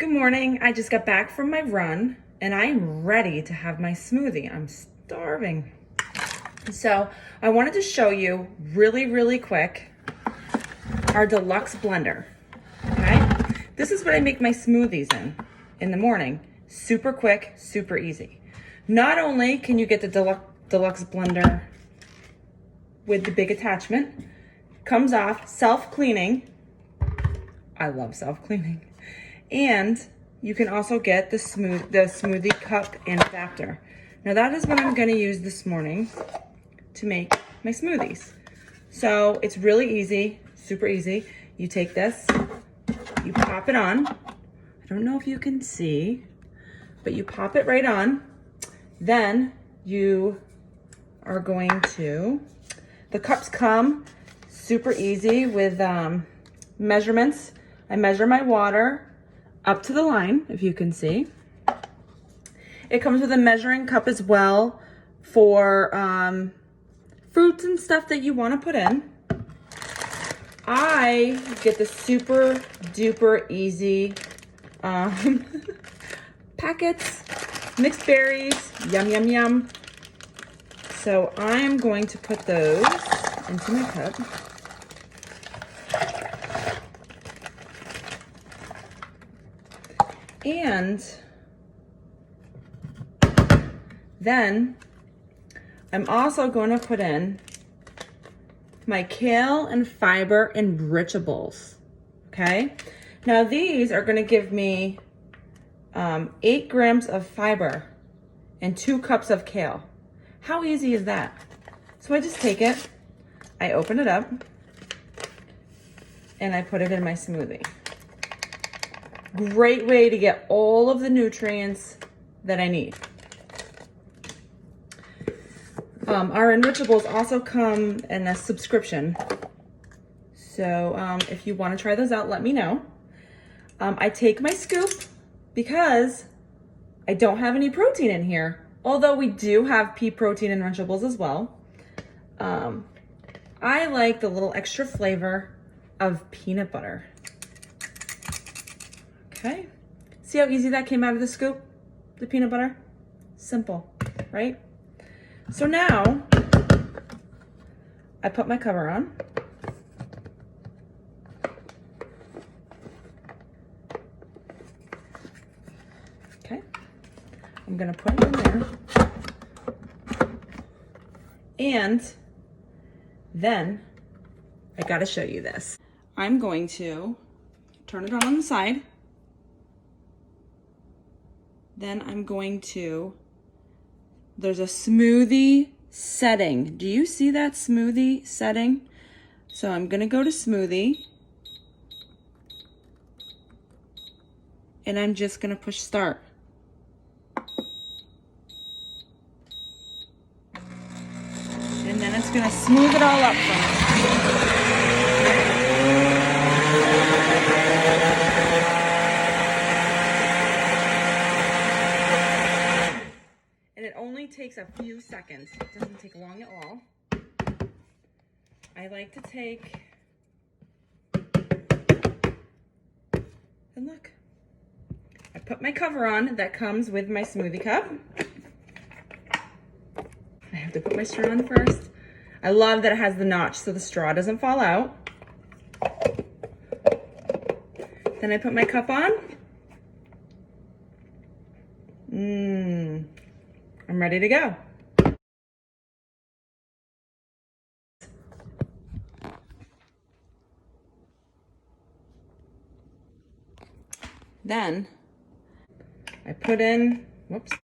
Good morning. I just got back from my run and I'm ready to have my smoothie. I'm starving. So I wanted to show you really quick our deluxe blender. Okay. This is what I make my smoothies in the morning. Super quick, super easy. Not only can you get the deluxe blender with the big attachment, comes off self-cleaning. I love self-cleaning. And you can also get the smoothie cup and adapter. Now that is what I'm gonna use this morning to make my smoothies. So it's really easy, super easy. You take this, you pop it on. I don't know if you can see, but you pop it right on. Then you are going to, the cups come super easy with measurements. I measure my water up to the line, if you can see. It comes with a measuring cup as well for fruits and stuff that you want to put in. I get the super duper easy packets, mixed berries, yum. So I'm going to put those into my cup. And then I'm also going to put in my kale and fiber enrichables. Okay. Now these are going to give me 8 grams of fiber and 2 cups of kale. How easy is that? So I just take it, I open it up, and I put it in my smoothie. Great way to get all of the nutrients that I need. Our enrichables also come in a subscription. So if you want to try those out, let me know. I take my scoop because I don't have any protein in here. Although we do have pea protein enrichables as well. I like the little extra flavor of peanut butter. Okay, see how easy that came out of the scoop, the peanut butter? Simple, right? So now, I put my cover on. Okay, I'm gonna put it in there. And then, I gotta show you this. I'm going to turn it on the side. Then I'm going to, there's a smoothie setting. Do you see that smoothie setting? So I'm gonna go to smoothie. And I'm just gonna push start. And then it's gonna smooth it all up for me. And it only takes a few seconds. It doesn't take long at all. I like to take, and look, I put my cover on that comes with my smoothie cup. I have to put my straw on first. I love that it has the notch so the straw doesn't fall out. Then I put my cup on. I'm ready to go. Then I put in, whoops.